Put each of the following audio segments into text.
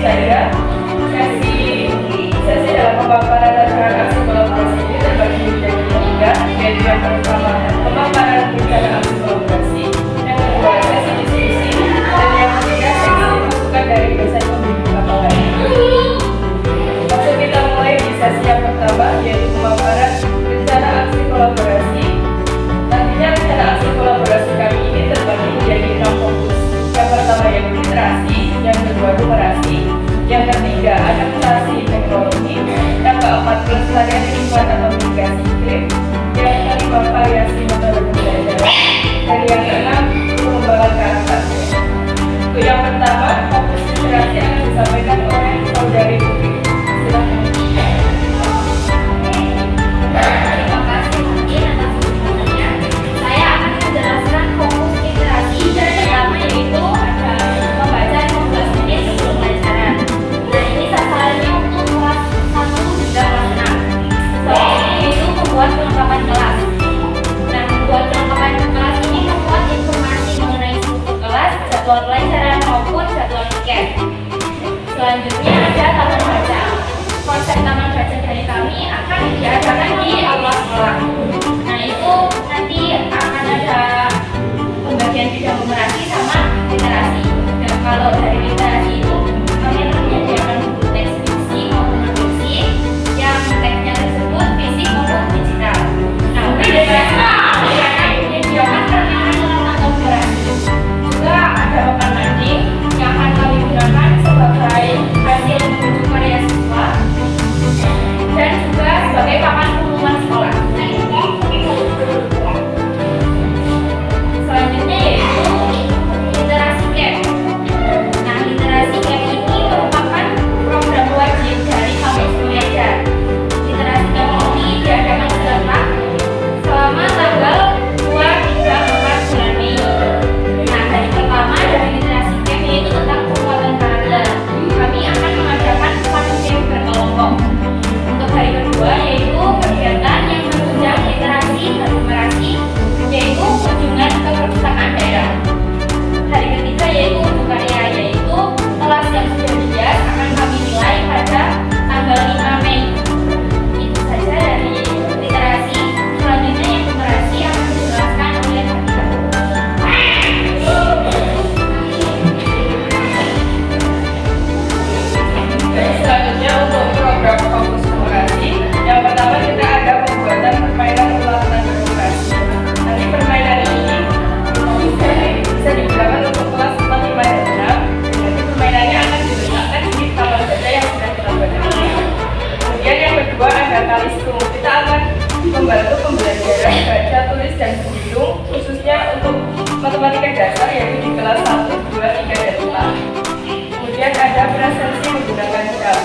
saya, sesi dalam pemaparan rancangan aksi kolaborasi ini terbagi menjadi tiga, yaitu yang pertama pemaparan rencana aksi kolaborasi, yang kedua sesi diskusi, dan yang ketiga sesi masukan dari dosen pembimbing lapangan. Langsung kita mulai di sesi yang pertama, yaitu pemaparan rencana aksi kolaborasi. Nantinya rencana aksi kolaborasi kami ini terbagi menjadi 6 fokus. Yang pertama yaitu literasi, yang kedua numerasi, yang ketiga adaptasi teknologi, yang keempat pelestarian lingkungan atau mitigasi iklim, yang kelima variasi metode pembelajaran, dan yang keenam pengembangan karakter. Untuk yang pertama, fokus literasi akan disampaikan oleh saudari Putri. Silakan. Terima kasih mungkin atas kesempatannya. Saya akan menjelaskan fokus literasi. Yang pertama yaitu ada membaca 15 menit sebelum pelajaran. Nah, ini sasarannya untuk kelas 1 hingga kelas 6. Selanjutnya yaitu membuat kelengkapan kelas. Nah, membuat kelengkapan kelas ini memuat informasi mengenai struktur kelas, jadwal pelajaran maupun jadwal tiket. Selanjutnya ada taman baca. Konsep taman baca dari kami akan diadakan di aula sekolah. Nah, itu nanti akan ada pembagian bidang numerasi sama literasi. Dan kalau dari literasi itu kami akan menyediakan buku teks fiksi maupun non-fiksi yang teksnya tersebut fisik maupun digital. Nah, untuk literasi kami akan menyediakan rancangan atau numerasi. Juga ada papan landing yang akan kami gunakan sebagai hasil menuju karya siswa dan juga sebagai papan pengumuman sekolah. Selanjutnya yaitu literasi camp. Nah, literasi camp ini merupakan program wajib dari kampus Unaja. Literasi camp ini diadakan serentak selama tanggal 2 hingga 4 bulan Mei. Nah, hari pertama dari literasi camp yaitu tentang penguatan karakter. Kami akan mengadakan 1 camp berkelompok. Untuk hari kedua yaitu kegiatan yang menunjang literasi dan numerasi, yaitu kunjungan ke perpustakaan daerah. Hari ketiga yaitu untuk karya, yaitu kelas yang sudah dihias akan kami nilai pada tanggal 5 Mei. Itu saja dari literasi. Selanjutnya yang numerasi akan dijelaskan oleh Fatima. Selanjutnya untuk program fokus numerasi, yang pertama kita ada pembuatan permainan ulangan numerasi. Nanti permainan ini bisa digunakan untuk kelas 4, 5, dan 6. Nanti permainannya akan diletakkan di taman baca yang sudah kita buat ini. Kemudian yang kedua ada kalistung. Kita akan membantu pembelajaran baca, tulis, dan berhitung khususnya untuk matematika dasar yaitu di kelas 1, 2, 3, dan 4. Kemudian ada presensi menggunakan jam.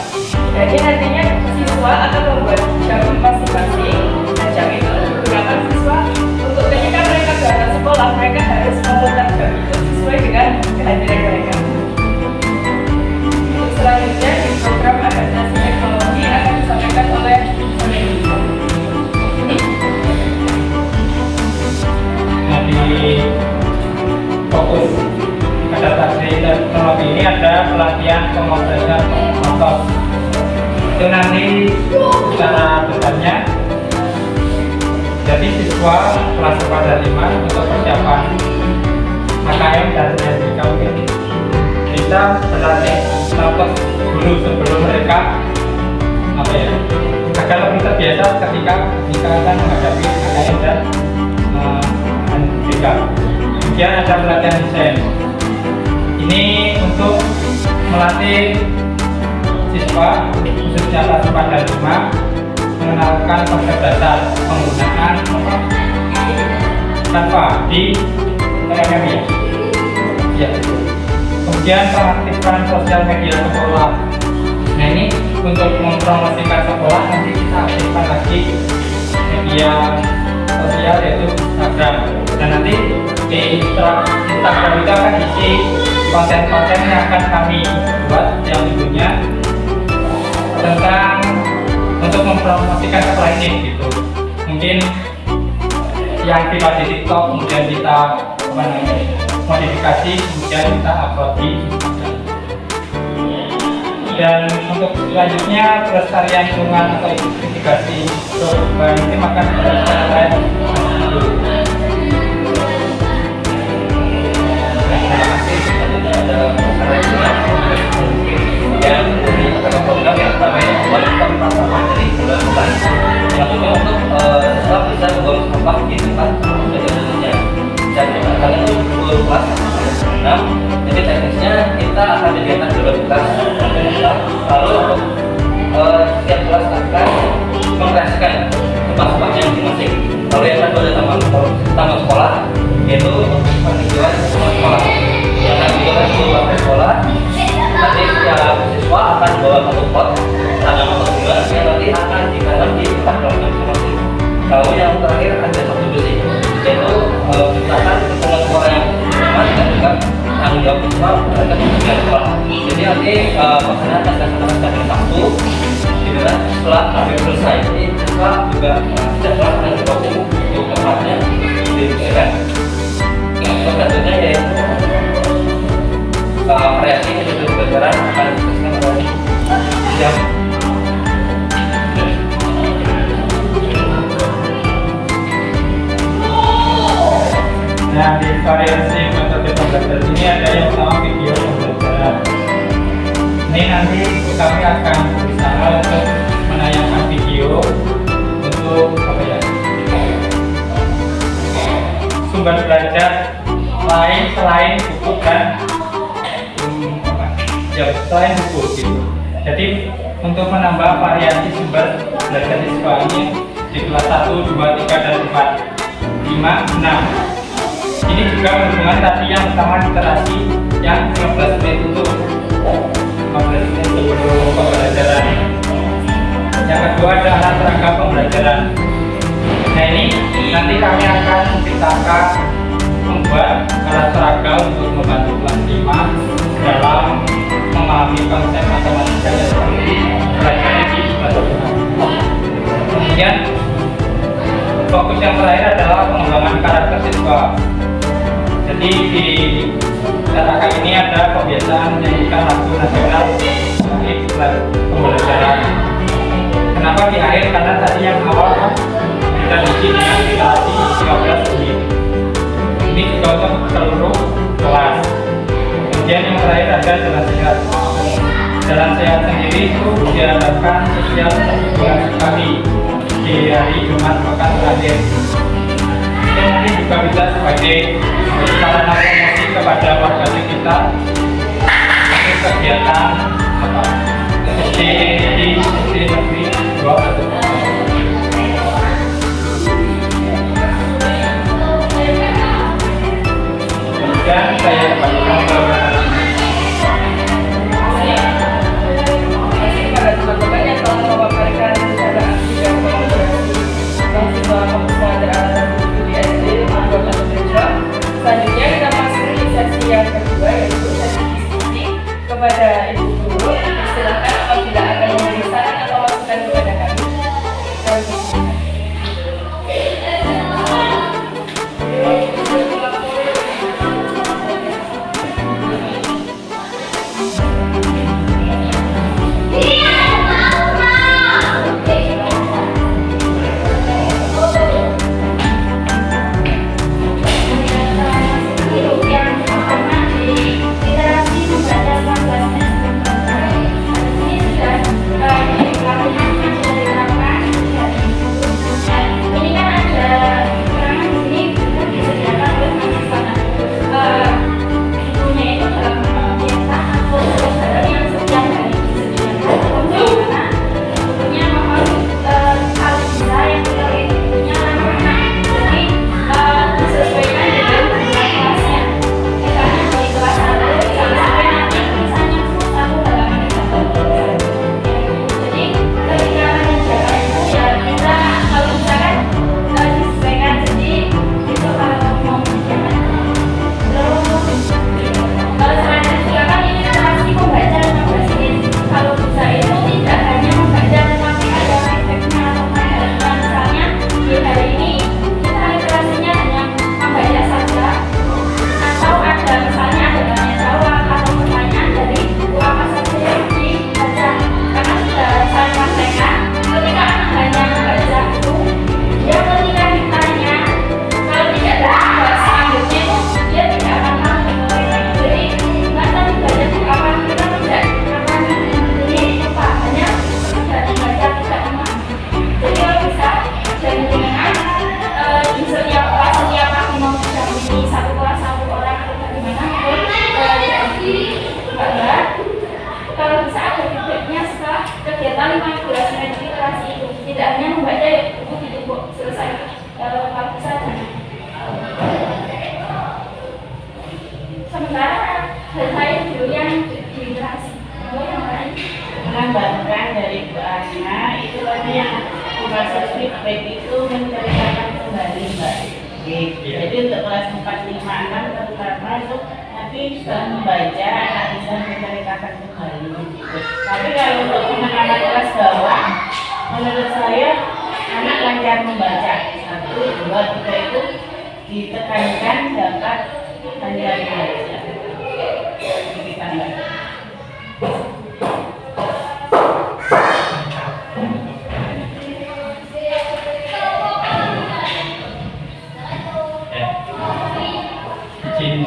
Jadi nantinya siswa akan membuat jam masing-masing, dan jam itu digunakan siswa untuk ketika mereka berangkat sekolah, mereka harus memutar jam itu sesuai dengan kehadiran mereka. Untuk selanjutnya di program adaptasi teknologi akan disampaikan oleh Nah, di fokus adaptasi teknologi ini ada pelatihan pemrosesan motor. Itu nanti secara detailnya jadi siswa kelas 4 dan 5 untuk persiapan AKM dan SMK mungkin bisa berlatih motor dulu sebelum mereka agar lebih terbiasa ketika akan menghadapi AKM dan SMK. Kemudian ada pelatihan desain. Ini untuk melatih siswa khususnya kelas 4 dan 5 mengenalkan konsep dasar penggunaan Canva di PMM ya. Kemudian mengaktifkan sosial media sekolah. Nah, ini untuk mempromosikan sekolah nanti kita aktifkan lagi media sosial yaitu Instagram. Dan nanti di Instagram itu akan isi konten-konten yang akan kami buat yang tentunya tentang untuk mempromosikan sekolah ini gitu. Mungkin yang viral di TikTok kemudian kita modifikasi kemudian kita upload di Instagram. Dan untuk selanjutnya pelestarian lingkungan atau mitigasi perubahan iklim akan dijelaskan oleh yang ini adalah program yang namanya Warisan Sampah dari Bulan Bukan. Yang ini untuk siswa bisa membuang sampah di tempat sebenarnya. Dan kalian itu 10 kelas. Nah, jadi teknisnya kita akan menyediakan 12 kelas. Lalu untuk setiap kelas akan mengkreasikan tempat sampahnya masing-masing. Lalu yang kedua ada taman sekolah, yaitu penghijauan taman sekolah. Yang kedua kan di sekolah. Nanti setiap siswa akan bawa satu pot tanaman atau bunga yang nanti akan ditanam di tempat kelas masing-masing. Lalu yang terakhir ada satu bersih, yaitu menciptakan lingkungan sekolah yang aman dan juga tanggung jawab siswa terhadap kebersihan sekolah. Jadi nanti pelaksana akan dilaksanakan pada Sabtu, di mana setelah habis selesai ini siswa juga setiap kelas akan bergabung untuk tempatnya dibersihkan. Terus selanjutnya yaitu kreasi itu pelajaran akan dijelaskan oleh jam. Nah, di variasi metode pembelajaran ini ada yang pertama video pembelajaran. Ini nanti kami akan berusaha untuk menayangkan video untuk apa ya, sumber belajar lain selain buku dan selain buku gitu. Jadi untuk menambah variasi sumber belajar siswa ini di kelas 1, 2, 3, dan 4, 5, 6. Ini juga berhubungan tadi yang pertama literasi yang 15 menit untuk 15 menit sebelum pembelajaran. Yang kedua ada alat perangkat pembelajaran. Nah ini nanti kami akan menciptakan membuat alat peraga untuk membantu kelas 5 dalam memahami konsep matematika yang seperti belajarnya di kelas 5. Kemudian fokus yang terakhir adalah pengembangan karakter siswa. Jadi di kata ini ada kebiasaan menyanyikan lagu nasional di pembelajaran. Kenapa di akhir? Karena tadi yang awal kan kita diisi dengan literasi 15 menit. Ini juga untuk seluruh kelas. Kemudian yang terakhir ada jalan sehat. Jalan sehat sendiri itu diadakan setiap 1 bulan sekali di hari Jumat pekan terakhir. Itu mungkin juga bisa sebagai sarana promosi kepada warga sekitar untuk kegiatan SD negeri 2. Kemudian saya kembalikan ke pada teman-teman yang telah memaparkan secara aksi dan kolaborasi yang siswa pembelajaran alat buku di SD Kota Bejo. Selanjutnya kita masuk ke sesi yang kedua, yaitu sesi diskusi. Kepada Ibu Guru, silakan apabila akan memberi saran atau masukan kepada kami. 3 kali manipulasi dan literasi itu. Tidak hanya membaca buku di buku selesai waktu saja. Sementara hal lain dulu yang di literasi. Yang lain Menambahkan dari doanya itu tadi yang dimaksud feedback itu menceritakan kembali Mbak. Jadi untuk kelas 4, 5, 6 terutama itu nanti setelah membaca anak bisa menceritakan kembali. Tapi kalau untuk anak kelas bawah, menurut saya anak lancar membaca 1, 2, 3 itu ditekankan dapat lancar membaca. Jadi tambah.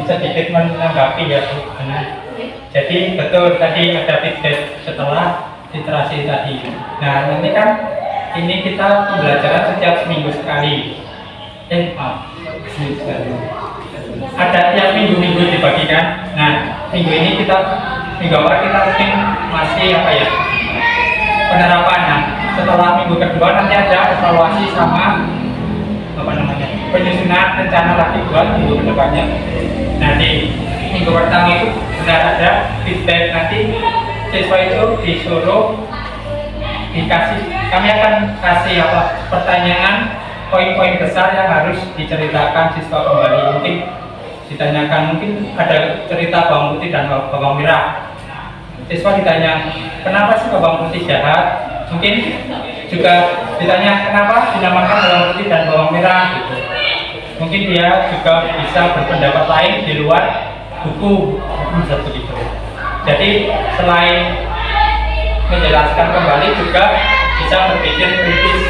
Sedikit menanggapi ya Bu. Jadi betul tadi ada feedback setelah literasi tadi. Nah nanti kan ini kita pembelajaran setiap seminggu sekali. Seminggu sekali. Ada tiap minggu-minggu dibagikan. Nah minggu ini minggu awal kita mungkin masih apa ya, penerapan. Nah setelah minggu kedua nanti ada evaluasi sama penyusunan rencana lagi buat minggu kedepannya. Nah di minggu pertama itu sudah ada feedback, nanti siswa itu disuruh kami akan kasih pertanyaan poin-poin besar yang harus diceritakan siswa kembali. Mungkin ditanyakan, mungkin ada cerita bawang putih dan bawang merah. Siswa ditanya kenapa sih bawang putih jahat, mungkin juga ditanya kenapa dinamakan bawang putih dan bawang merah gitu. Mungkin dia juga bisa berpendapat lain di luar buku seperti itu. Jadi selain menjelaskan kembali juga bisa berpikir kritis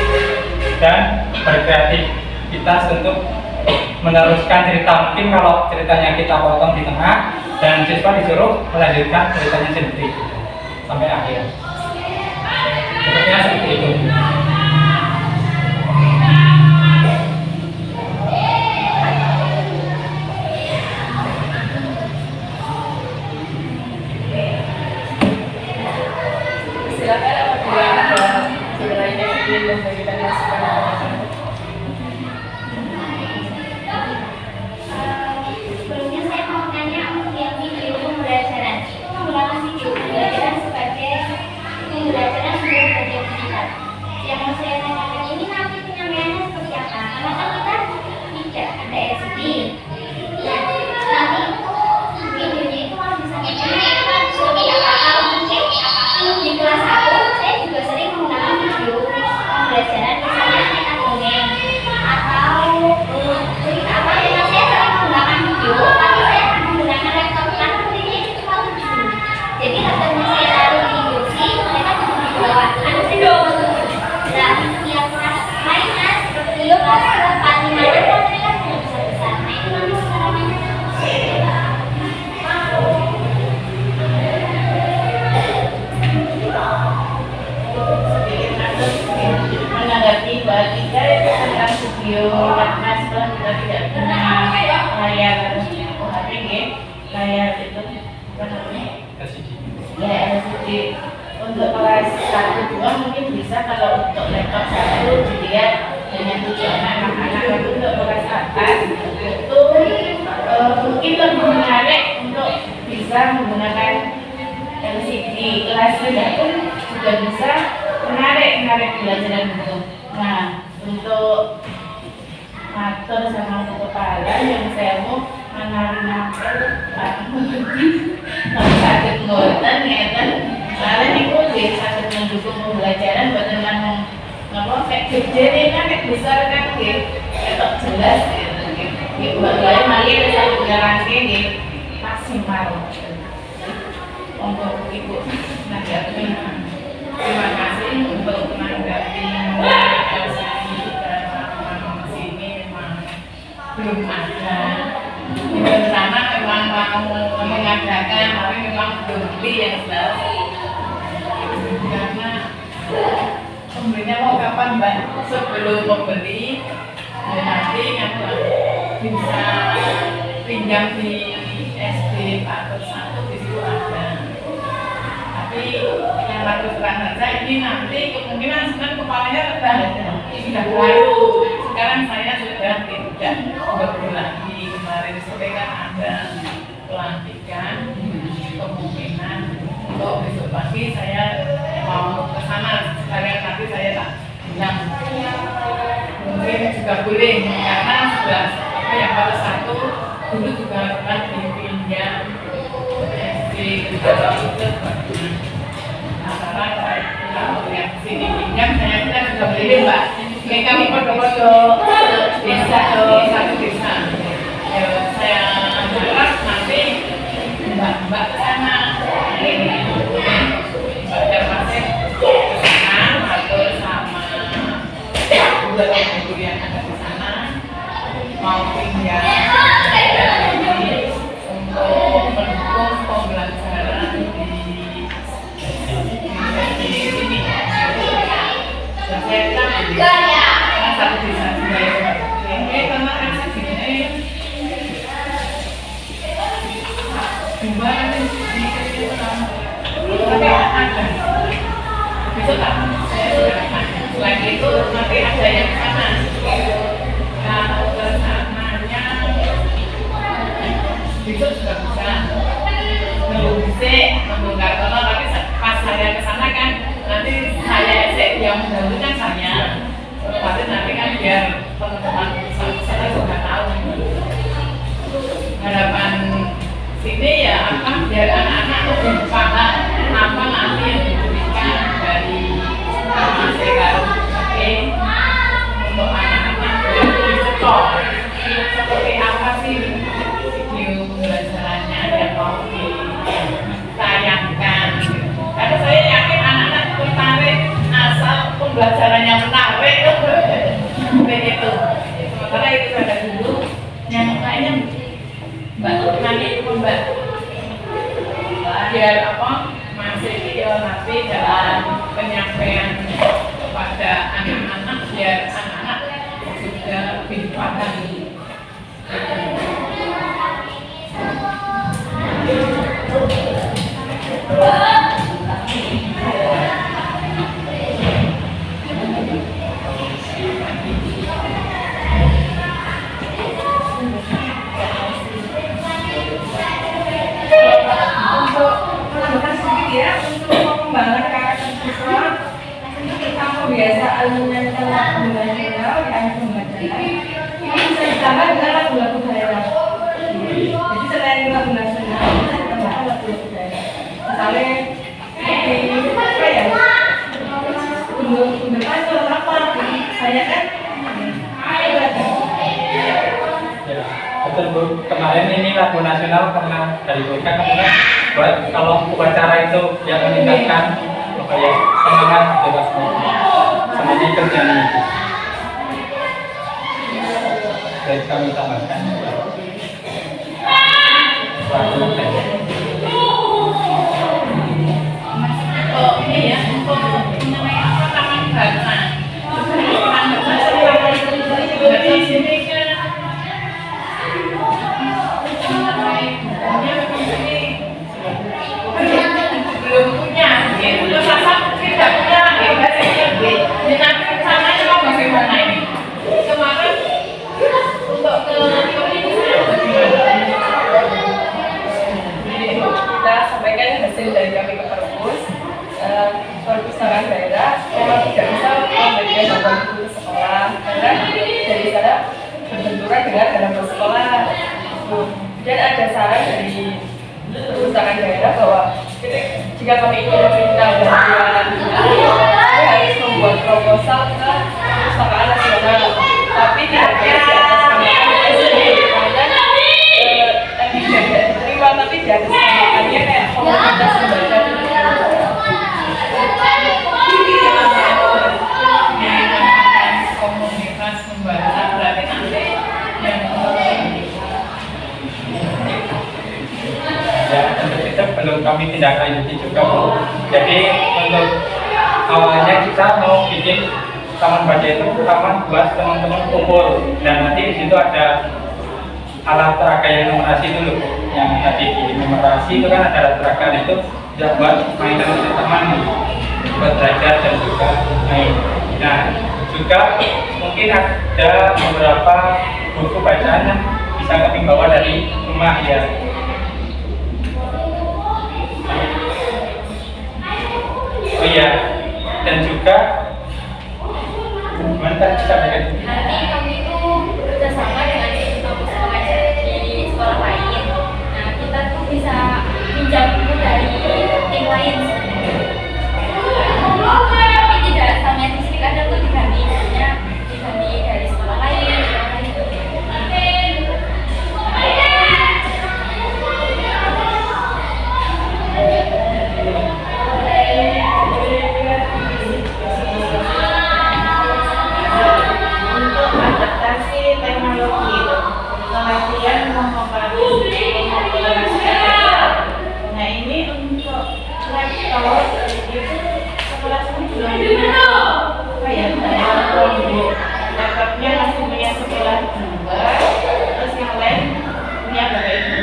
dan berkreativitas untuk meneruskan cerita. Mungkin kalau ceritanya kita potong di tengah dan siswa disuruh melanjutkan ceritanya sendiri sampai akhir. Sepertinya seperti itu. Silakan apabila ada sebenarnya ingin memberikan masukan. sebelumnya saya mau tanya untuk yang video pembelajaran itu menggunakan video pembelajaran sebagai pembelajaran sebelum belajar digital. Yang mau saya tanyakan ini nanti penyampaiannya seperti apa? Karena kan kita tidak ada LCD. Nah, nanti videonya itu harus disampaikan seperti apa? Kalau mungkin di kelas aku saya juga sering menggunakan video pembelajaran misalnya kita dongeng atau cerita apa ya, saya sering menggunakan video tapi saya akan menggunakan laptop karena videonya itu cuma lucu. Jadi laptopnya saya taruh di kursi, mereka duduk di bawah. Nah, yang kelas lainnya seperti kelas 4, 5 kan mereka sudah besar-besar. Nah itu nanti caranya menanggapi Mbak Tika itu tentang video karena setelah kita tidak punya layar HP, layar itu apa namanya? Ya LCD. Untuk kelas 1, 2 mungkin bisa, kalau untuk laptop 1 dilihat dengan tujuan anak-anak. Tapi untuk kelas atas itu mungkin lebih menarik untuk bisa menggunakan LCD. Kelas rendah pun juga bisa menarik pelajaran itu. Nah, untuk matur sama kepala yang saya mau mengenalkan sakit ngoten ngeten. Soalnya niku nggih saged mendukung pembelajaran boten namung napa kayak gede kan kayak besar kan nggih ketok jelas nggih. Nggih bae mari saged jalanke nggih maksimal. Monggo Ibu nanggapi. Terima kasih untuk menanggapi sini memang belum ada. Yang pertama memang mau mengadakan, tapi memang belum beli yang jelas. Karena pembelinya mau kapan Mbak? Sebelum membeli, ya nanti yang bisa pinjam di SD Pak Terus 1 di situ ada. Tapi yang lakukan baca ini nanti kemungkinan sebenarnya kepalanya sudah baru. Sekarang saya sudah tidak bekerja lagi. Kemarin sore kan ada pelantikan, kemungkinan untuk besok pagi saya mau ke sana. Sekalian nanti saya tak bilang mungkin juga boleh karena sudah yang pada satu dulu juga pernah dipinjam SD kita itu antara kalau yang sini pinjam saya kita sudah beli mbak. Ini kami foto-foto desa ke satu desa. Saya harap nanti mbak sana mbak Darmasih kesana atau sama guru yang ada di sana mau pinjam untuk mendukung pembelajaran di sini. Dan saya karena satu desa ini karena aksi ini jumlah nanti di tapi ada bisa tak selain itu nanti ada yang sana kalau ke sananya itu juga bisa membongkar kono tapi pas saya ke sana kan nanti saya yang mendahulukan saya pasti nanti kan biar teman-teman saya juga tahu harapan sini ya apa biar anak-anak lebih paham apa nanti yang diberikan dari sekarang untuk anak-anak di sekolah seperti apa sih video pembelajarannya yang mau ditayangkan karena saya yakin anak-anak tertarik asal pembelajarannya menarik begitu sementara itu ada dulu yang lainnya mbak nanti mbak biar apa masih nanti dalam penyampaian kepada anak-anak biar anak-anak juga lebih paham. Untuk pengembangan karakter siswa tentang kebiasaan menyanyikan lagu nasional yang pembacaan ini bisa ditambah dengan lagu-lagu daerah. Jadi selain lagu nasional bisa ditambahkan lagu-lagu daerah. Misalnya seperti apa ya? Bunda Pancor apa? Saya kan betul Bu, kemarin ini lagu nasional karena dari BK karena buat kalau upacara itu yang meningkatkan supaya semangat bebas seperti kerjanya itu. Jadi kami tambahkan lagu Oh ini ya untuk mengenai taman baca. Dari sini kan belum punya, belum rasa tidak punya lagi bahasanya dengan rencananya mau bagaimana ini kemarin untuk ke jadi kita sampaikan hasil dari kami ke perpus perpustakaan daerah memang tidak bisa memberikan bantuan buku ke sekolah karena dari sana berbenturan dengan dalam sekolah. Dan ada saran dari perpustakaan daerah bahwa jika kami ingin meminta bantuan kami harus membuat proposal ke perpustakaan nasional tapi tidak boleh di atas nama SD karena tadi tidak diterima tapi di atas namaannya kayak komunitas membaca komunitas membaca berarti nanti yang ya untuk itu belum kami tindak lanjuti juga Bu. Jadi untuk awalnya kita mau bikin taman baca itu taman buat teman-teman kumpul dan nanti di situ ada alat peraga yang numerasi dulu Bu. Yang tadi di numerasi itu kan ada alat peraga itu sudah buat mainan untuk taman belajar dan juga main. Nah, juga mungkin ada beberapa buku bacaan yang bisa kami bawa dari rumah ya. Oh iya, dan juga gimana tadi bisa baca? Nanti kami itu bekerjasama dengan kampus pengajar di sekolah lain. Nah, kita tuh bisa pinjam buku dari tim lain sebenarnya. Tapi tidak sama di sini kadang tuh diganti dari sekolah lain. Untuk adaptasi teknologi, penelitian memopularitaskan. Nah ini untuk laptop itu sekolah sini belum kayak laptopnya masih punya sekolah 2, terus yang lain punya bapak ibu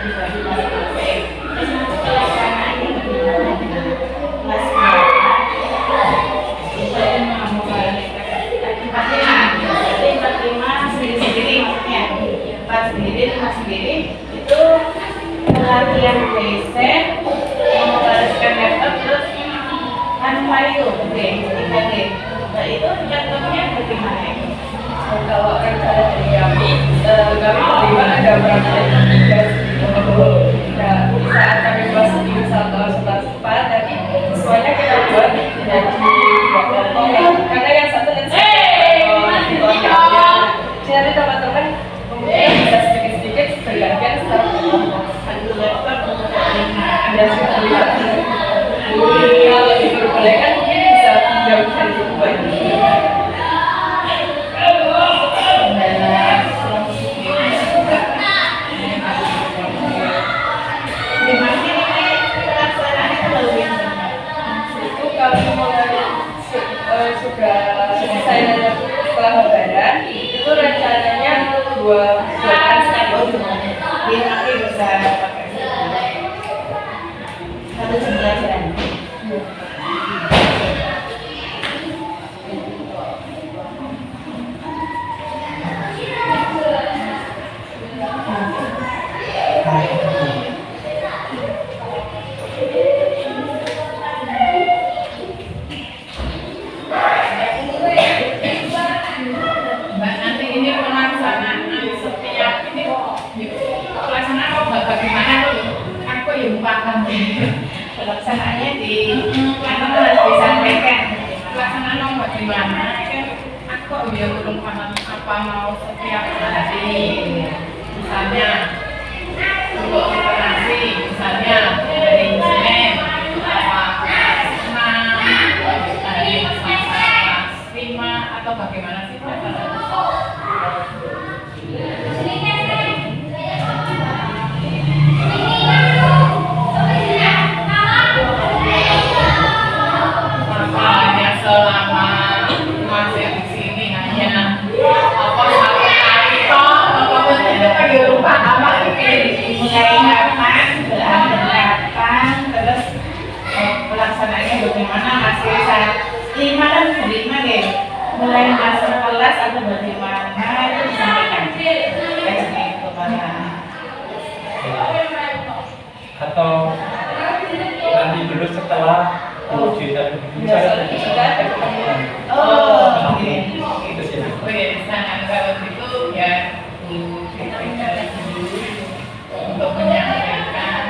bisa dipakai. Terus nanti pelaksanaannya bagaimana dengan kelas sendiri itu pelatihan riset memopularitaskan laptop terus Mario D3D. Nah itu laptopnya bagaimana itu? Kalau rencana dari kami terima ada berapa nah, di saat kami kelas 1 atau 4 tapi semuanya kita buat jadi dua kelompok karena yang satu dan jadi teman-teman mungkin bisa sedikit-sedikit bergantian satu kelompok. Satu laptop Ada sekitar kalau diperbolehkan mungkin bisa jauh dari buat sudah selesai setelah lebaran itu rencananya 2 bulan sekali dia nanti bisa pakai satu pembelajaran. Mbak, nanti ini pelaksanaan setiap ini pelaksanaan bagaimana aku yang paham Pelaksanaannya di mana harus disampaikan. pelaksanaan bagaimana kan aku ya belum paham apa mau setiap hari misalnya untuk literasi misalnya dari Senin apa Enam dari kelas 5 atau bagaimana sih hanya selama masih di sini hanya apa satu kali toh apa itu kayak lupa apa Mulai kapan, berapa, terus pelaksanaannya bagaimana masih saat 5 dan 5 deh. Mulai masuk kelas atau bagaimana itu disampaikan teknik kepada Atau nanti dulu setelah uji dan sudah ada oh oke. itu sih. Oke, sangat kalau itu ya untuk menyampaikan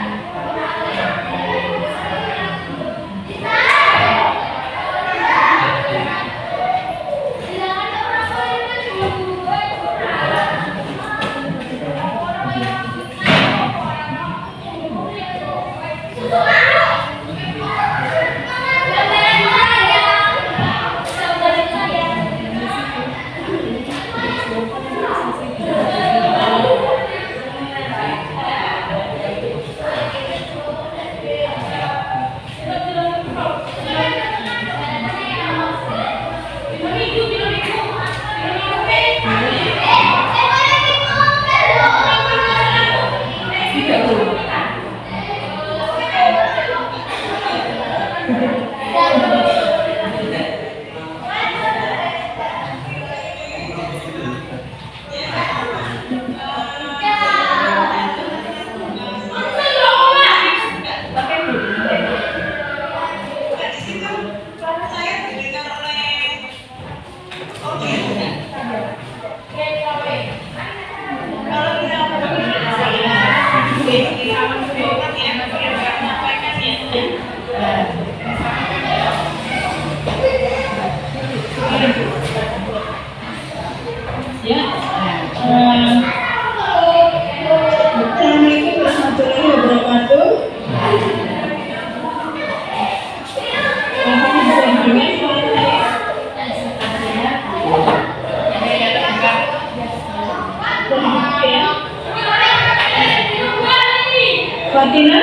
Fatina,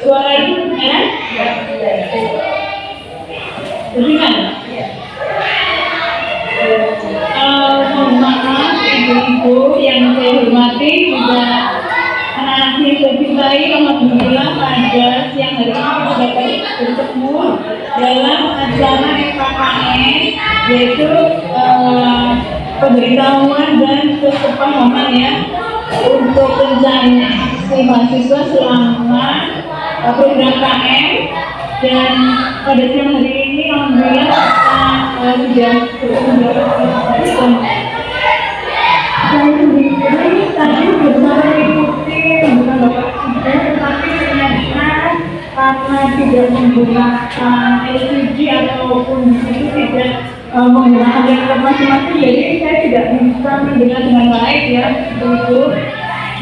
suara ibu enak? Berikan. Mohon maaf ibu-ibu yang saya hormati, juga anak-anak yang saya cintai, alhamdulillah pada siang hari ini kita dapat bertemu dalam acara FKKN, yaitu pemberitahuan dan kesepahaman ya untuk rencana aksi mahasiswa selama program KM. Dan pada siang hari ini alhamdulillah kita sudah bertemu dan saya sendiri tadi bersama mengikuti pembukaan Bapak Presiden, tetapi ternyata karena tidak menggunakan LCD ataupun itu tidak menggunakan laptop masing-masing, jadi saya tidak bisa mendengar dengan baik ya ibu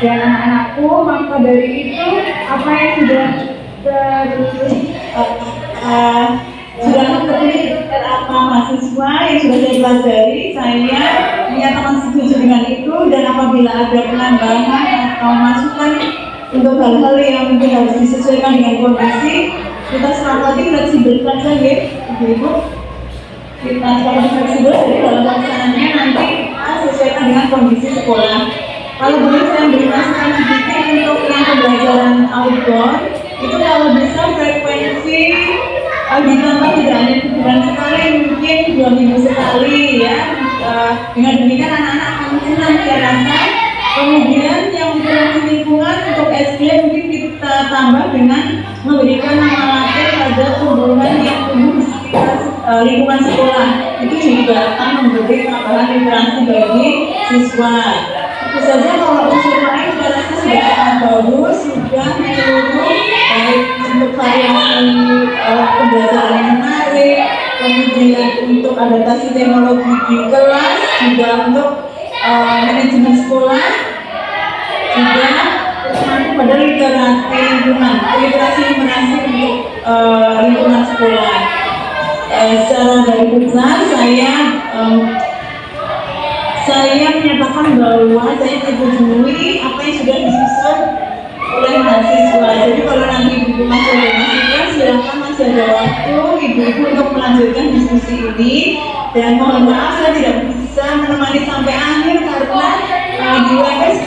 dan anak-anakku. Maka dari itu apa yang sudah tertulis apa mahasiswa yang sudah saya pelajari, saya menyatakan setuju dengan itu. Dan apabila ada penambahan atau masukan untuk hal-hal yang mungkin harus disesuaikan dengan kondisi, kita sepakati fleksibelkan saja ibu-ibu, kita sepakati fleksibel jadi dalam pelaksanaannya nanti kita sesuaikan dengan kondisi sekolah. Kalau boleh saya beri masukan sedikit untuk yang pembelajaran outdoor, itu kalau bisa frekuensi ditambah tidak hanya sebulan sekali, mungkin 2 minggu sekali ya. Dengan demikian anak-anak akan senang saya rasa. Kemudian yang untuk lingkungan untuk SD mungkin kita tambah dengan memberikan nama latar pada tumbuhan yang tumbuh di sekitar lingkungan sekolah. Itu juga akan memberi tambahan literasi bagi siswa. Tentu saja kalau unsur lain saya rasa sudah sangat bagus, sudah menyeluruh, baik untuk variasi pembelajaran yang menarik, kemudian untuk adaptasi teknologi di kelas, juga untuk manajemen sekolah, juga nanti pada literasi lingkungan, literasi untuk lingkungan sekolah. Secara dari besar saya menyatakan bahwa saya menyetujui apa yang sudah disusun oleh mahasiswa. Jadi kalau nanti ibu masih ada masukan, silakan masih ada waktu ibu-ibu untuk melanjutkan diskusi ini. Dan mohon maaf saya tidak bisa menemani sampai akhir karena di UMS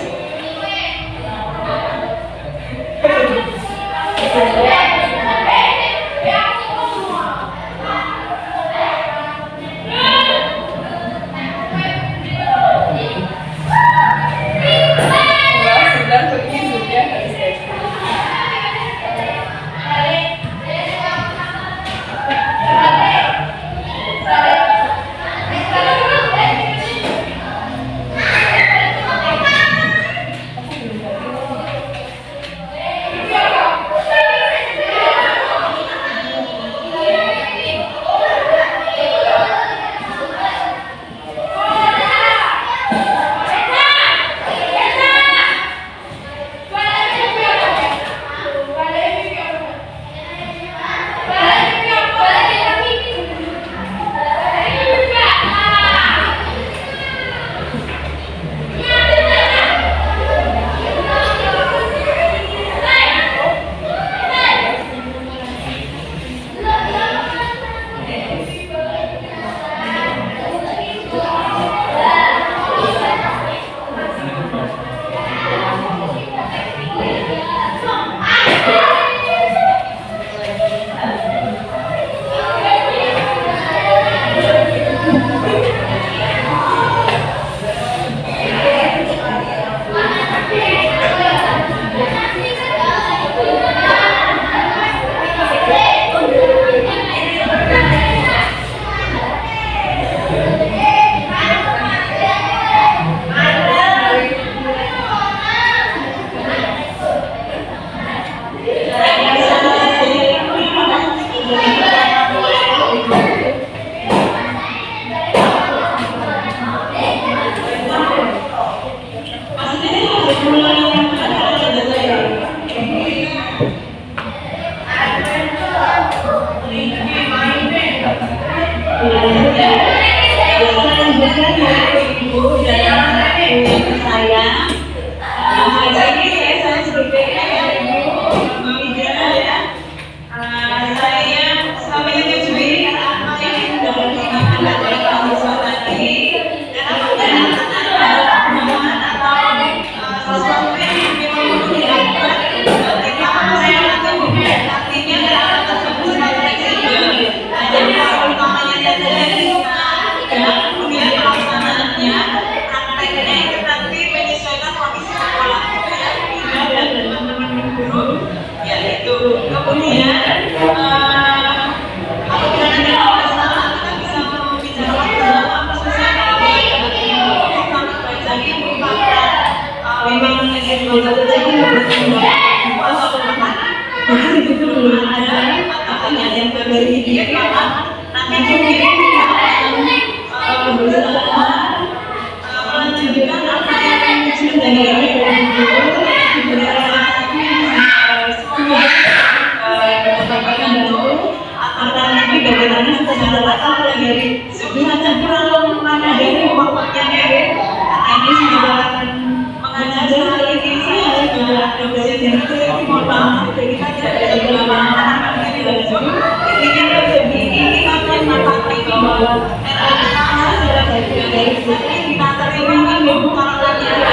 Selanjutnya Ibu dan saya. Jadi saya sebagai Ibu Ida ya. Saya selama menyusui anak-anak yang sudah berkenalan dari kampus lagi dan anak-anak atau sesuatu yang memang dilakukan ketika saya artinya adalah tersebut jadi hal utamanya adalah kemudian pelaksanaannya prakteknya itu nanti menyesuaikan kondisi sekolah itu ya Ida dan teman-teman guru yaitu kemudian apabila nanti ada masalah kita bisa membicarakan bersama khususnya kalau kami baca ini memang jadi itu belum ada atau hanya yang berdiri maka nanti mungkin kita akan berusaha melanjutkan apa yang sudah dari guru atau nanti bagaimana secara latar dari semacam kurang mana dari waktunya mirip ini sudah akan mengajar hal ini saya juga dosen yang mohon maaf jadi kita tidak ada beberapa anak-anak ini dan ini terjadi ini akan menempati bahwa RLKA secara bagian dari sini kita terima ini bukan lagi ada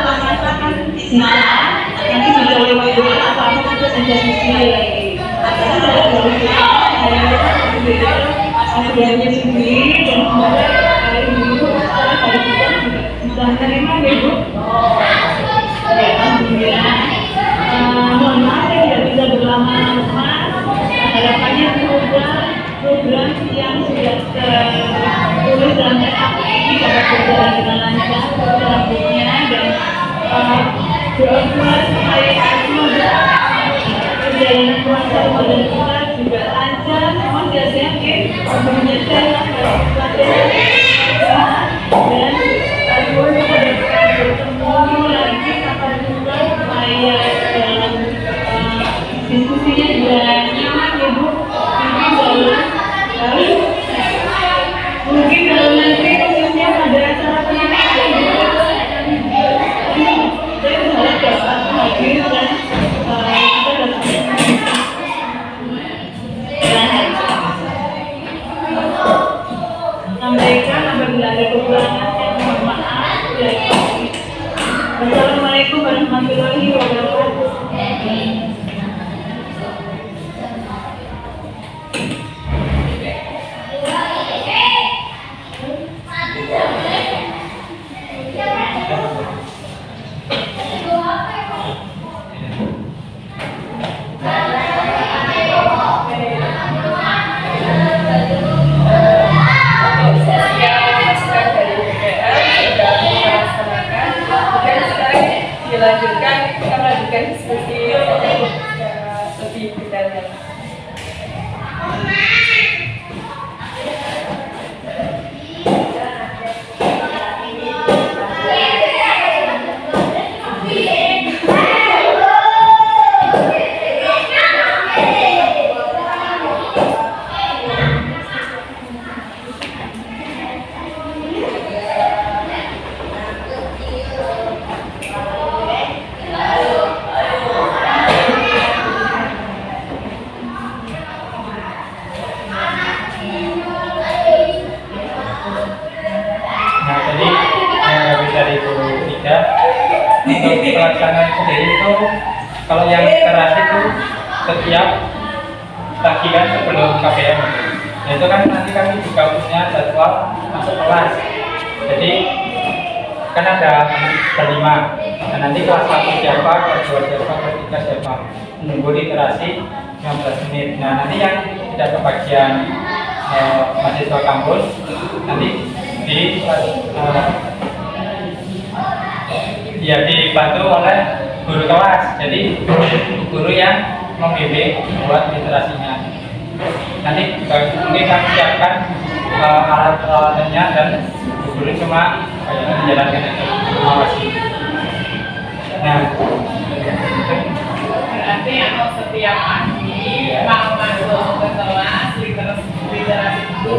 masyarakat di sana nanti sudah lewat dulu apa-apa kita sudah selesai lagi ada dari saya masih sendiri dan semoga dari dulu secara bagian sudah menerima Ibu. Ya, alhamdulillah. Mohon maaf saya tidak bisa berlama-lama. Harapannya semoga program yang sudah tertulis dalam RAP ini dapat berjalan dengan lancar selanjutnya dan doa supaya semoga perjalanan puasa Ramadan kita juga lancar, semoga yakin menyelesaikan pelajaran dan semoga pada bertemu lagi kapan juga supaya dalam diskusinya juga nyaman Ibu. Mungkin kalau nanti khususnya pada acara penyampaian saya berharap dapat hadir dan kita dapat sampaikan apabila ada kekurangan saya mohon maaf. Wassalamualaikum warahmatullahi wabarakatuh. Dilanjutkan, kita melanjutkan diskusi secara lebih detail. Untuk pelaksanaan sendiri itu kalau yang keras itu setiap tagihan sebelum KPM itu kan nanti kami juga punya jadwal masuk kelas, jadi kan ada berlima, nah, nanti kelas 1 siapa, kelas 2 siapa, kelas 3 siapa, menunggu literasi 15 menit. Nah nanti yang tidak kebagian mahasiswa kampus nanti dibantu oleh guru kelas, jadi guru yang membimbing buat literasinya. Nanti mungkin kami siapkan alat-alatnya dan guru cuma menjalankan itu. Terima kasih. Nah, berarti setiap pagi mau masuk ke kelas literasi itu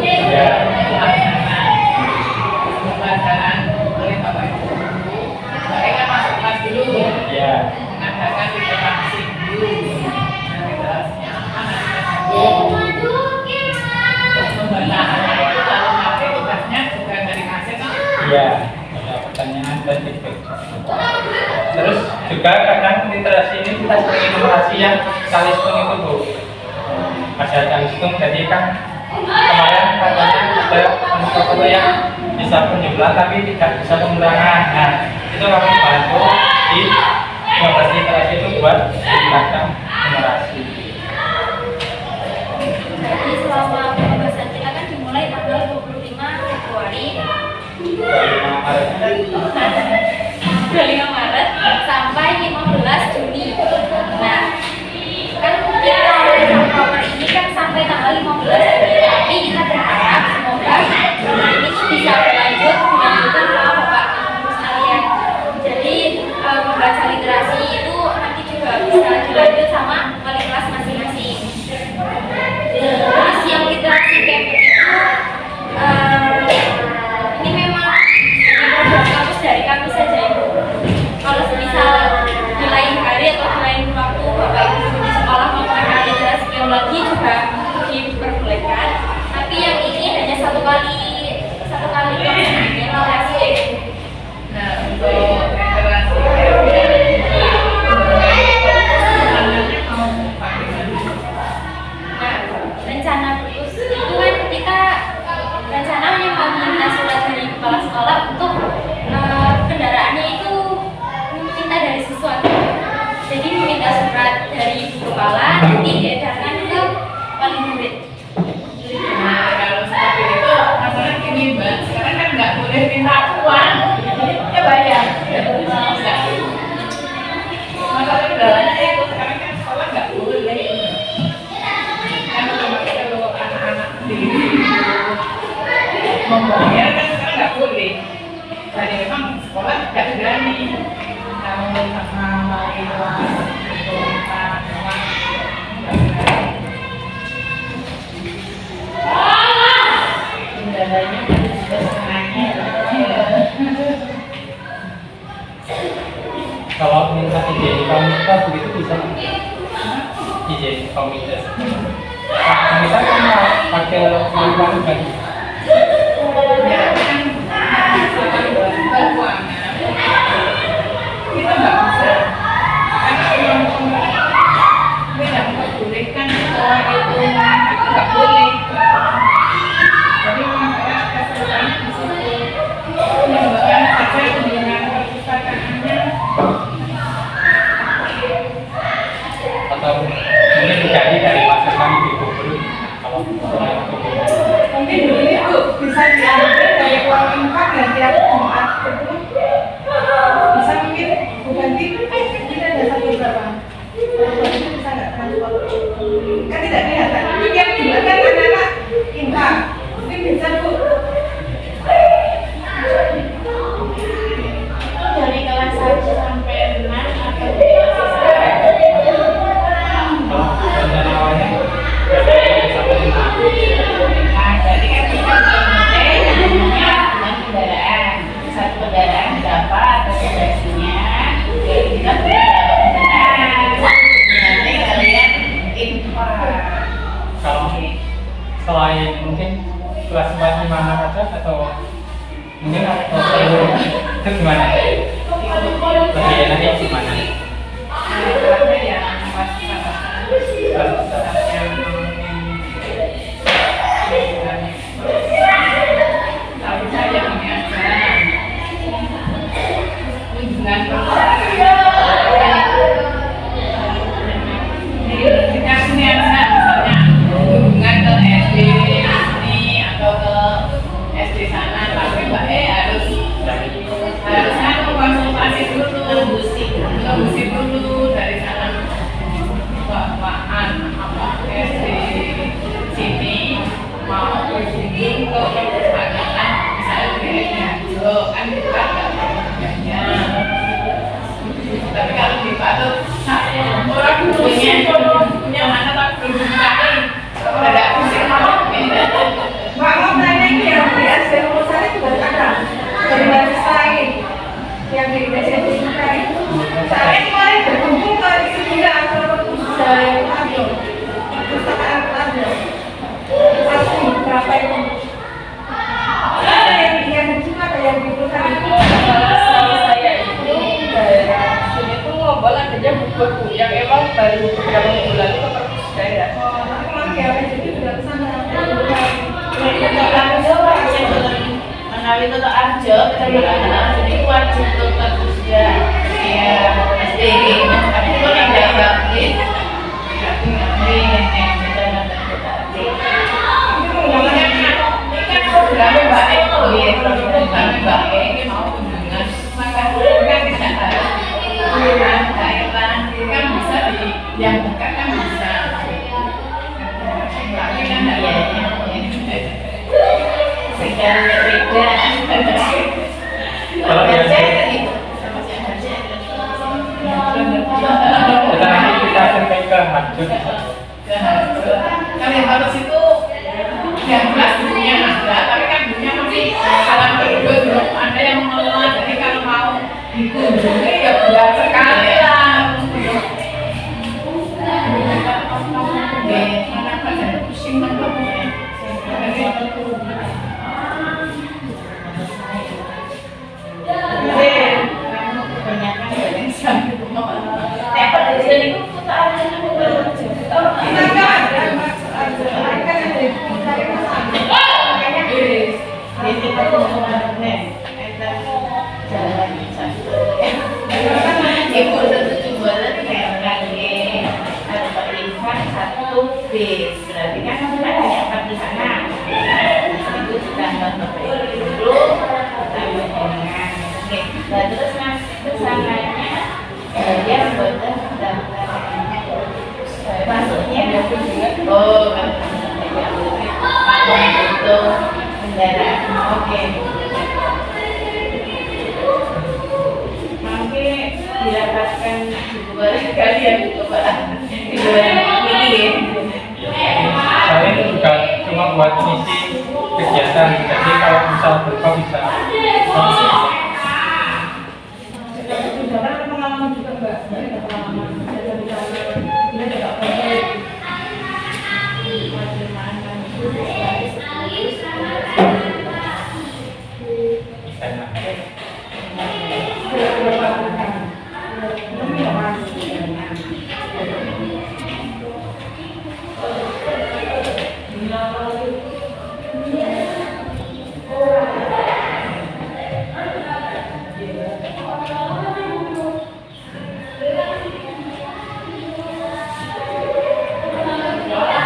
juga kadang literasi ini kita sering enumerasi yang calistung itu Bu. Ada calistung, jadi kan kemarin katanya ada sesuatu yang bisa penjumlah tapi tidak bisa pengulangan. Nah, itu kami bantu di pembahasan literasi itu buat meningkatkan enumerasi. Jadi selama pembahasan kita kan dimulai tanggal 25 Februari 25 Maret sampai 15 Juni. Nah, kan kita proper ini kan sampai tanggal 15 Juni, tapi kita berharap semoga ini bisa berlanjut melanjutkan sama Bapak Ibu sekalian. Jadi membaca literasi itu nanti juga bisa dilanjut sama wali kelas masing-masing. Terus yang literasi camp itu ini memang program kampus dari kami saja Ibu. Kalau misal di lain hari atau di lain waktu Bapak Ibu di sekolah mau pakai literasi camp lagi juga diperbolehkan. Tapi yang ini hanya satu kali evaluasi ya Ibu. Nah, untuk literasi Rencana terus itu kan kita rencananya mau minta surat dari kepala sekolah untuk kendaraannya itu minta dari siswa. Jadi meminta surat dari ibu kepala nanti diedarkan ke wali murid. Nah, kalau seperti itu, masalah gini Mbak, sekarang kan nggak boleh minta uang, ya bayar. Masalah kendalanya itu sekarang kan sekolah nggak boleh. Kan kalau anak-anak di membayar kan sekarang nggak boleh. Jadi memang sekolah tidak berani. Kalau sama wali kelas untuk minta uang, nggak berani. Kendalanya juga senangnya. Kalau minta izin komunitas begitu bisa izin komunitas. Kita kan pakai uang bagi. Ya kan keuangan kita nggak bisa karena tidak memperbolehkan sekolah itu nggak boleh. Jadi memang saya kesulitannya di situ mengembangkan saja dengan perpustakaannya. Atau mungkin terjadi dari masa kami di Google kalau Mungkin dulu itu bisa diambil dari uang infak dan tiap Jumat itu bisa mungkin bukan kita ada satu berapa itu bisa nggak transfer kan tidak kelihatan tapi tiap bulan kan anak-anak infak mungkin bisa Bu. Itu dari kelas 1 sampai 6 atau dari kelas 1? kalau rencana awalnya sampai 5. Nah, jadi kan kita mulai namanya dengan kendaraan. Satu kendaraan berapa rekomendasinya? Jadi kita punya berapa kendaraan? Nanti kalian infak. Kalau selain mungkin kelas 4 5 aja atau mungkin itu gimana? Lebih enaknya gimana? Kelasnya yang pas tapi saya mengajar kunjungan kita sini anak misalnya kunjungan ke SD sini atau ke SD sana tapi Mbak harus kan konsultasi dulu ngebusi dulu dari sana Bapak apa SD sini mau berkunjung ke perpustakaan misalnya di SD Harjo kan kita nggak punya tapi kalau di Batu orang punya mana tapi belum sekali ada pusing Mama tanya ini yang di SD Lulusan itu juga ada dari basis lain yang di SMP itu saya kemarin berkunjung ke Sini atau perpustakaan radio asli berapa itu ada yang di sini ada yang di Lulusan itu Kalau saya itu daerah sini tuh kali itu Arjo perjalanan jadi wajib tetap juga ya SDG tapi itu yang nggak ngerti ini kan programnya Mbak E loh ya programnya Mbak E ini mau kunjungan maka kan tidak harus kunjungan daerah kan bisa di yang buka kan bisa tapi kan tidak ya sekian beda Kalau yang nanti kita sampai ke Harjo. Kalau yang harus itu yang jelas dunia ada, tapi kan dunia masih salah berdua belum ada yang mengelola. Jadi kalau mau dikunjungi ya berat sekali lah. Kenapa jadi pusing banget? Kebanyakan banyak sampai rumah. Apa dari sini itu putaran aku baru Ibu tentu jualan kayak kali ada perlihat satu bis berarti kan banyak apa di sana itu ditambah dulu tambah dengan dan terus mas kesananya dia membuat masuknya oh pakai itu kendaraan oke mungkin didapatkan di luar kalian coba di luar ini Saya itu juga cuma buat misi kegiatan, jadi kalau misal berapa bisa. Pengalaman juga Mbak, ada pengalaman dari jalan, ini juga pengen.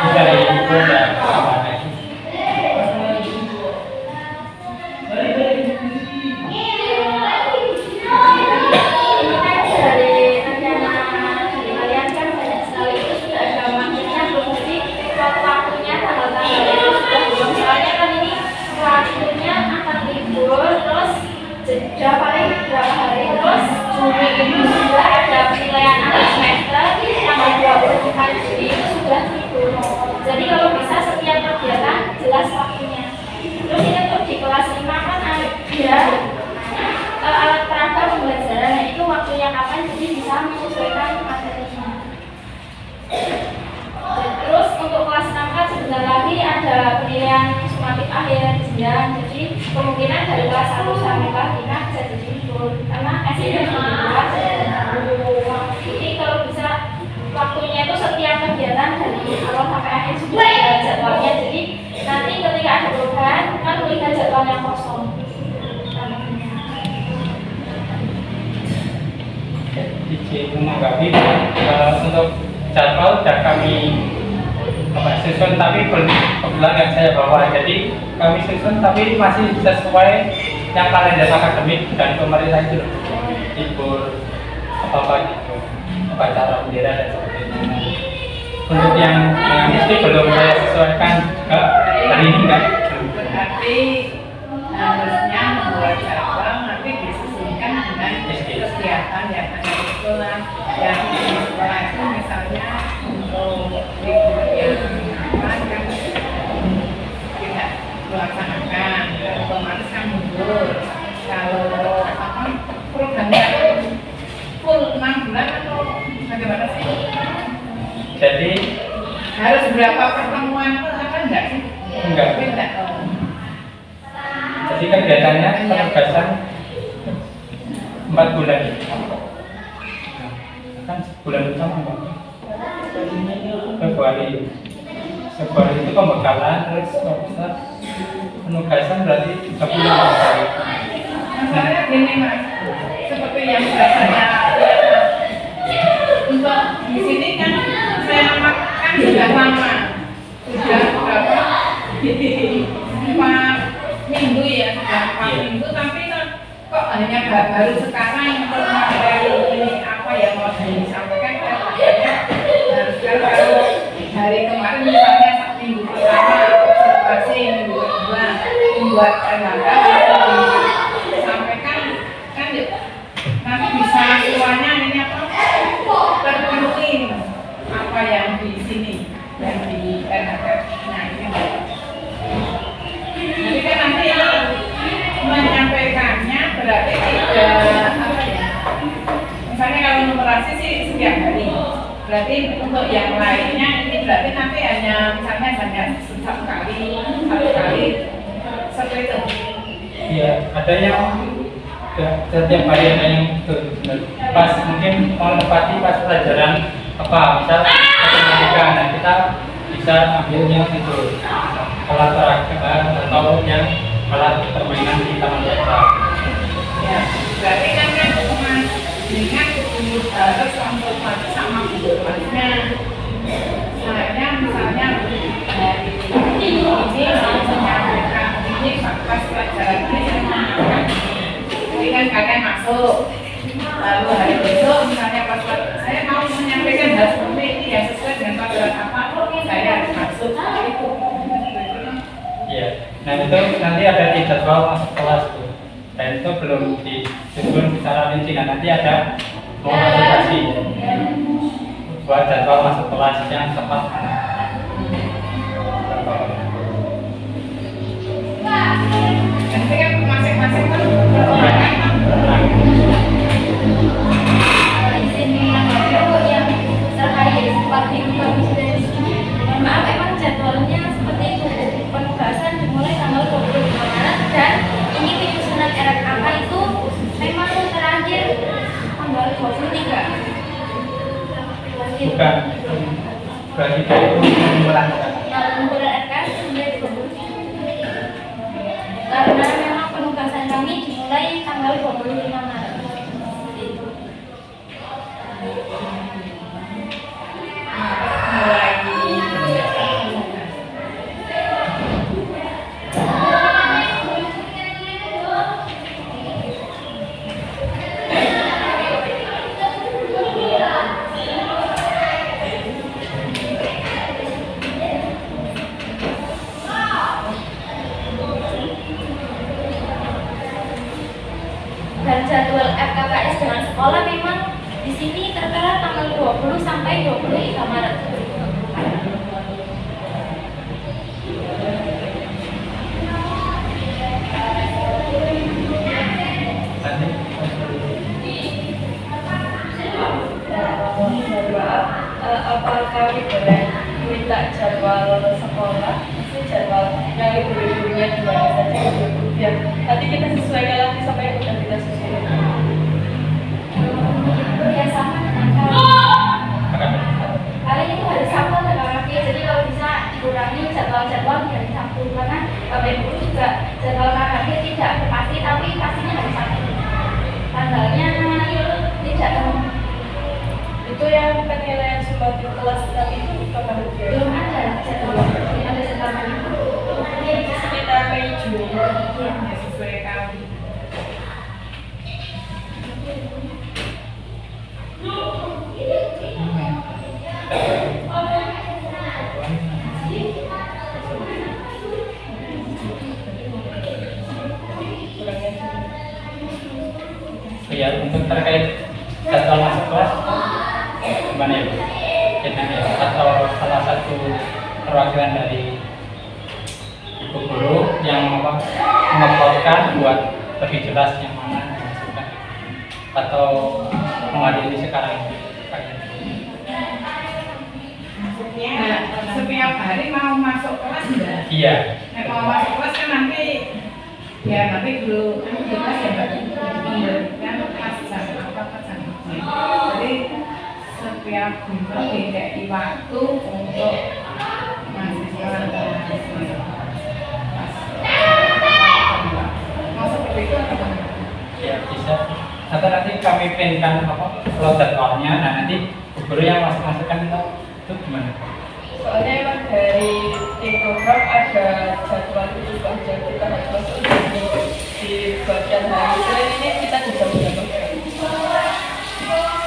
Dari ibu dan kemana itu? Dari rencana kalian kan banyak sekali itu sudah ada maksudnya berarti waktunya tanggal-tanggal itu sudah belum soalnya kan ini waktunya akan libur terus jeda paling berapa hari terus Juni itu sudah ada penilaian akhir semester tanggal 20 Juni itu sudah libur jadi kalau bisa setiap kegiatan jelas waktunya terus ini untuk di kelas 5 kan ada alat peraga pembelajaran nah itu waktunya kapan jadi bisa menyesuaikan materinya terus untuk kelas 6 kan sebentar lagi ada penilaian sumatif akhir jenjang jadi kemungkinan dari kelas 1 sampai kelas 5 bisa jadi libur karena SD kelas jadi kalau bisa waktunya itu setiap kegiatan dari awal sampai akhir sudah ada jadwalnya jadi nanti ketika ada perubahan kan melihat jadwal yang kosong Izin menanggapi untuk jadwal sudah kami susun tapi belum kebetulan yang saya bawa jadi kami susun tapi masih sesuai yang kalender akademik dan pemerintah itu libur apa gitu upacara bendera dan sebagainya untuk yang SD belum saya sesuaikan ke hari ini kan berarti harusnya membuat jadwal nanti disesuaikan dengan kegiatan yang ada di sekolah yang di sekolah itu misalnya untuk libur yang tidak dilaksanakan otomatis kan mundur kalau programnya full 6 bulan atau bagaimana sih? jadi Harus berapa pertemuan apa enggak sih? enggak Enggak. jadi kegiatannya penugasan 4 bulan kan bulan pertama Pak Februari itu pembekalan terus penugasan berarti 30 hari. Masalahnya gini mas, seperti yang biasanya untuk di sini kan saya makan sudah lama, sudah berapa? 4 minggu ya, sudah 4 minggu, tapi kok hanya baru sekarang untuk materi ini apa yang mau disampaikan kan haruskan kalau hari kemarin misalnya minggu pertama observasi, minggu kedua membuat tenaga sampaikan kan nanti bisa semuanya ini apa terpenuhi apa yang di sini dan di tenaga. Nah ini jadi kan nanti menyampaikannya berarti tidak apa ya, misalnya kalau numerasi sih setiap hari, berarti untuk yang lainnya ini berarti nanti hanya misalnya hanya satu kali seperti itu. Iya, ada yang setiap hari ada yang pas mungkin menepati pas pelajaran apa misal matematika, nah kita bisa ambil yang itu alat peragaan atau yang alat permainan di taman baca. Ya, berarti kan cuma dengan harus konsultasi sama guru kelasnya. Saya misalnya dari ini mau menyampaikan ini pas pelajaran ini saya menyampaikan ini kan kalian masuk, lalu hari besok misalnya pas saya mau menyampaikan hal seperti ini yang sesuai dengan pelajaran apa saya harus masuk itu. Iya, nah itu nanti ada di jadwal masuk kelas tuh, dan itu belum disusun secara rinci. Nah, nanti ada konsultasi buat jadwal masuk kelas yang tepat. Nanti kan masing-masing kan berorang kan. Di sini yang terkait seperti maaf emang jadwalnya seperti itu. Penugasan dimulai tanggal 25 Maret dan ini penyusunan RKK itu memang terakhir tanggal 23. Bukan, berarti itu pengumpulan. Pengumpulan RKK sudah 23. Karena memang penugasan kami dimulai tanggal 25 Maret. Dan jadwal FKKS dengan sekolah memang di sini tertera tanggal 20 sampai 23 Maret. Apakah kami boleh minta jadwal sekolah, jadwal yang ibu-ibunya di mana saja ibu-ibu biar nanti kita sesuaikan lagi sama yang udah kita susun. Ya sama dengan kalian itu hari Sabtu atau Rabu, jadi kalau bisa dikurangi jadwal-jadwal di hari Sabtu karena Bapak Ibu juga jadwal KKP tidak pasti tapi pastinya hari Sabtu. Tanggalnya tidak Itu yang penilaian sumbang kelas itu kapan belum ada jadwal, belum ada jadwal itu. sekitar Mei Juni. Ya sesuai kali. Ya, untuk terkait jadwal masuk kelas gimana ya Bu? Kita atau salah satu perwakilan dari ibu guru yang melaporkan buat lebih jelas yang mana dimasukkan atau mengadili sekarang ini. Nah, setiap hari mau masuk kelas enggak? Iya. Nah, mau masuk kelas kan nanti ya nanti dulu kita ya memberikan kelas jam apa ke jam berapa. Jadi setiap minggu diberi waktu untuk mahasiswa masuk kelas. kami pinkan apa kalau jadwalnya, nah nanti guru yang masukkan itu gimana? Soalnya emang dari tim program ada jadwal itu saja, kita harus masuk dibuatkan hari Senin ini kita bisa mendapatkan.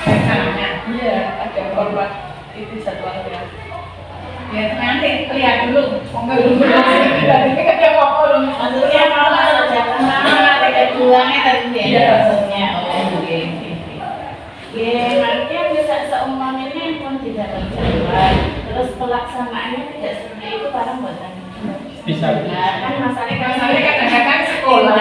Rencananya. Iya, ada format itu jadwalnya. Ya nanti lihat dulu. Dulu. Tadi kan dia ngomong maksudnya kalau ada kenal ada jualnya tadi Iya. ya maksudnya. Oh, oke. Ya, nanti bisa seumpamanya pun tidak terjawab. Terus pelaksanaannya tidak seperti itu karena buatan. Bisa. Nah, kan masalahnya kadang-kadang sekolah,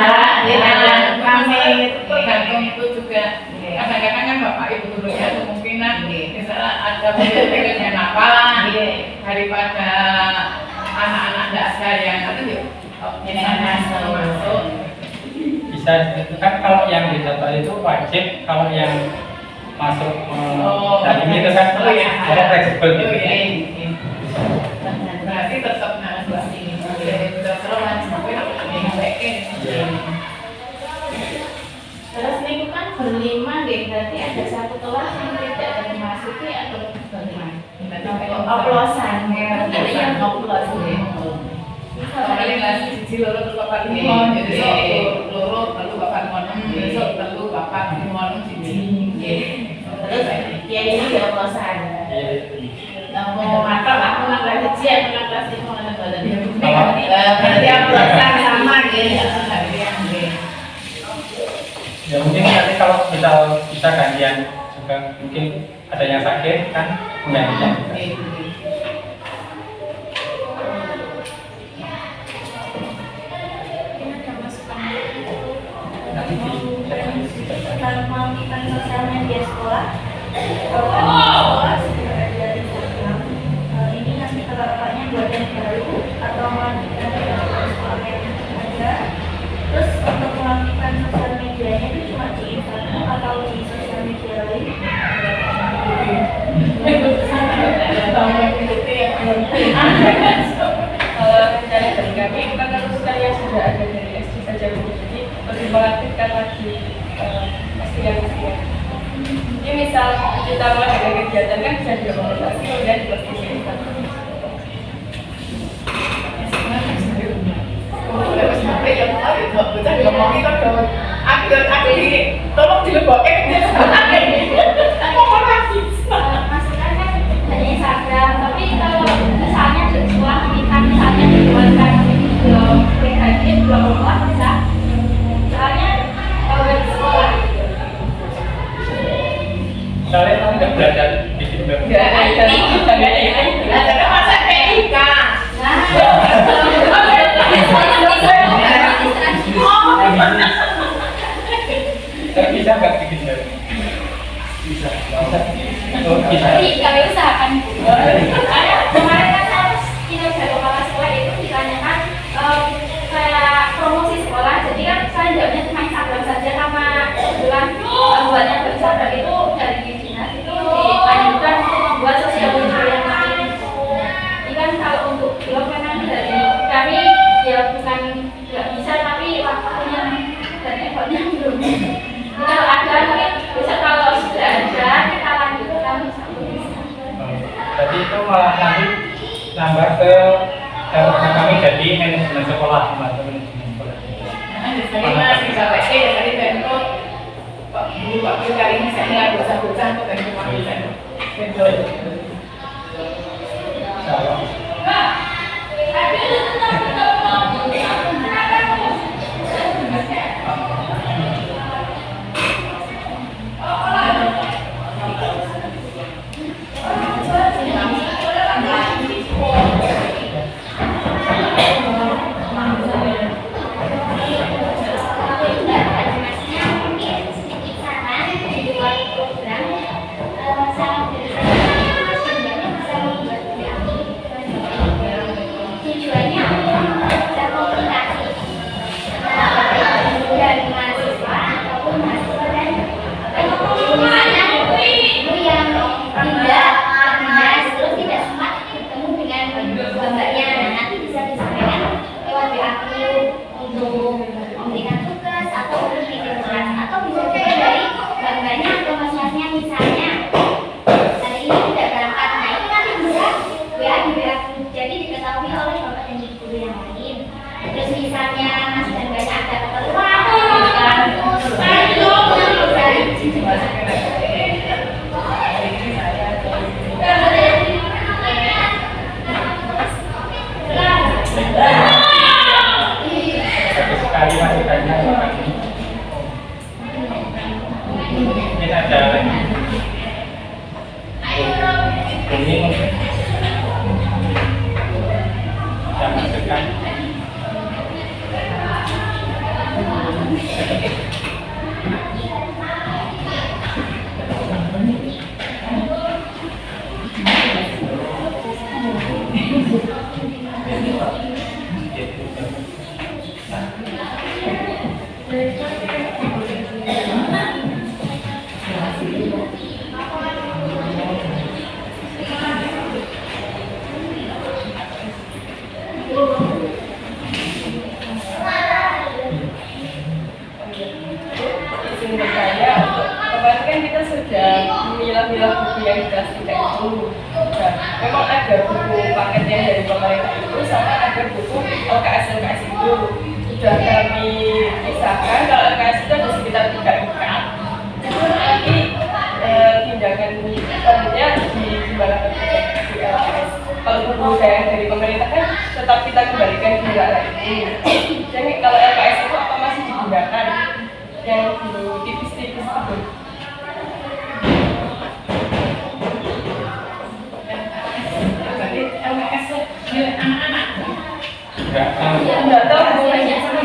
kami tergantung itu juga. Kadang-kadang kan bapak ibu gurunya kemungkinan misalnya ada pekerjaan apa daripada anak-anak dasar yang itu masuk. Bisa itu kan kalau yang di jadwal itu wajib, kalau yang masuk dari ini itu kan ada fleksibel gitu. Berarti tetap harus ini. Terus ini kan berlima deh, berarti ada satu kelas yang tidak dimasuki atau bagaimana? Oplosan, berarti yang oplos deh. Kali kelas siji loro terus bapak lima, jadi besok loro lalu bapak ngono, besok lalu bapak ngono siji. Terus ya ini di oplosan. Mau matok aku nang kelas siji, aku nang kelas lima, nang kelas Berarti oplosan sama gitu. Ya mungkin nanti kalau bisa gantian juga, mungkin ada yang sakit kan gantian. Nanti Kalau mau event sosial media sekolah, kalau kan di sekolah sudah ada Instagram. Ini nanti kalau bapaknya buat yang baru atau melanjutkan dari sekolah yang ada. Terus untuk melakukan sosial medianya itu cuma di Instagram atau di sosial media lain? Kalau rencana dari kami itu kan lulusan yang sudah ada dari SD saja Bu. Jadi lebih mengaktifkan lagi SDM. Jadi misal kita mulai ada kegiatan kan bisa diomentasi kemudian diposting di Instagram. Tolong dilebokin. Maksudnya kan hanya Instagram, tapi kalau misalnya di sekolah kita misalnya dibuatkan video pribadi blog sekolah bisa. Soalnya kalau di sekolah gitu. kalian kan nggak belajar bikin web. Nggak ada itu. Ada masa PIK. Tapi bisa nggak bikin web? Bisa. Oh, bisa. Tapi kami usahakan. Karena kemarin kan harus kinerja kepala sekolah itu ditanyakan kayak promosi sekolah. Jadi kan saya jawabnya cuma Instagram saja sama kebetulan buatnya bersahabat itu dari dinas itu dilanjutkan untuk membuat sosial media yang lain. Jadi kan kalau untuk blog memang dari kami ya bukan nggak bisa tapi waktunya dan effortnya belum. Kalau ada mungkin bisa kalau sudah ada kita lanjutkan sampai bisa. Jadi itu malah nanti nambah ke karena kami jadi manajemen sekolah, manajemen sekolah. Jadi masih sampai dari bentuk Pak Guru kali ini saya nggak bocah-bocah untuk dari kemarin. Salah. Tujuannya Terus misalnya masih banyak ada keperluan, Satu sekali masukannya lagi. Mungkin ada lagi. Ini mungkin bisa masukkan. Izin bertanya, kemarin kan kita sudah memilah-milah buku yang jelas tidak itu. Nah, memang ada buku paketnya dari pemerintah itu sama ada buku LKS itu. Sudah kami pisahkan, kalau LKS itu ada sekitar 3 ikat. Itu nanti tindakan selanjutnya di gimana di LKS. Kalau buku dari pemerintah kan tetap kita kembalikan di daerah itu. Jadi kalau LKS itu apa masih digunakan? Yang dulu tipis-tipis itu. Berarti LKS milik anak-anak. Enggak tahu. Nggak tahu hubungannya sama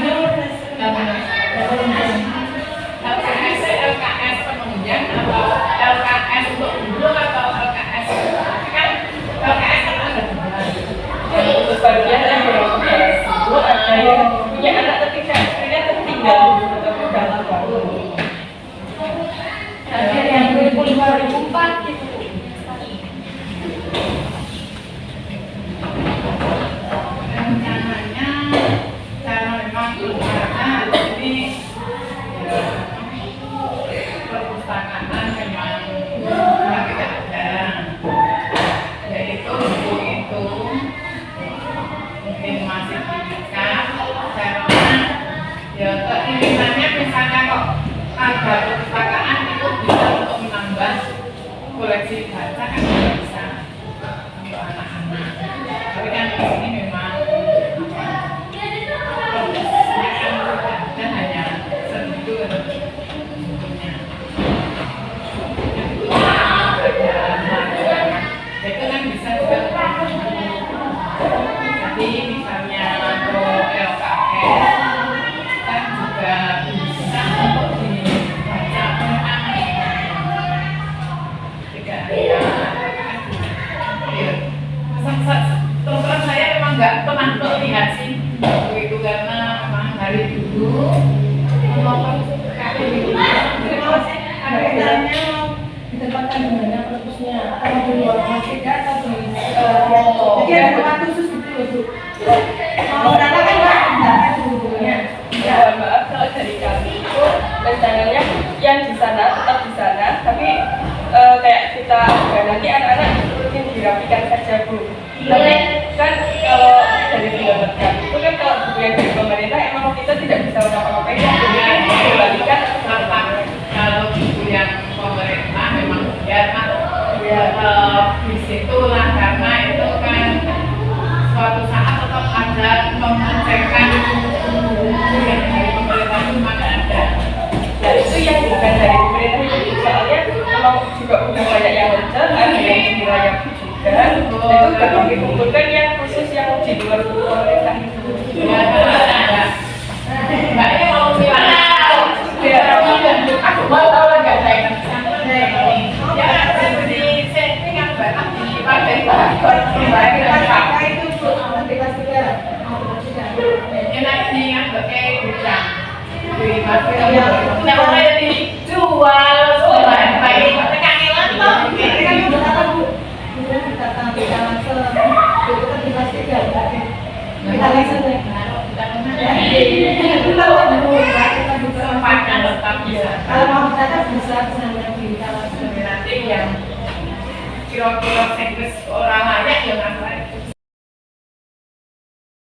LKS LKS penunjang atau LKS untuk guru atau LKS kan LKS kan ada dua. untuk bagian yang beroperasi itu ada yang punya anak ketika akhirnya tertinggal di dalam baru. Ada yang 2004 gitu. Rencananya cara memang karena ini perpustakaan memang tidak ada, yaitu buku itu mungkin masih dibuka karena ya keinginannya misalnya kok ada perpustakaan itu bisa untuk menambah koleksi baca kan bisa untuk anak-anak, tapi kan di sini memang dan hanya segitu bukunya. Itu kan bisa juga jadi misalnya untuk LKS kan juga bisa untuk dibaca oleh anak, tidak hanya terus terang saya memang nggak pernah melihat sih buku itu karena memang dari dulu mau kali ini terima kasih ada kaitannya ditempatkan di mana perpusnya atau di luar masjid atau di Oh, jadi ada tempat khusus gitu loh Bu. Kalau data kan nggak ada bukunya. Mohon maaf kalau dari kami itu rencananya yang di sana tetap di sana, tapi kayak kita nanti anak-anak rutin dirapikan saja Bu. Tapi kan kalau dari pendapat kami itu kan kalau buku yang dari pemerintah emang kita tidak bisa ngapa-ngapain, jadi kan dikembalikan kalau buku yang pemerintah memang di situ lah karena itu kan suatu saat tetap ada mengecekkan buku yang dari pemerintah itu mana ada. Nah itu yang bukan dari pemerintah itu soalnya memang juga udah banyak yang lancar, ada yang dirayap juga. Itu udah dikumpulkan yang khusus yang di luar buku pemerintah itu. Ya, ada. Mbaknya mau bilang, aku mau tahu lah nggak saya ya seperti setting yang banyak dipakai Itu Bu, Matikas juga. enak sih yang pakai gudang nggak boleh dijual sekolah pakai kangelan toh Kan berapa Bu? Buku ditata di dalam buku kan dipastikan. Kita lihat deh. Kita tahu Bu, kita bisa sempatnya tetap bisa kalau mau ditata bisa di dalam nanti yang kira-kira sekres orang layak ya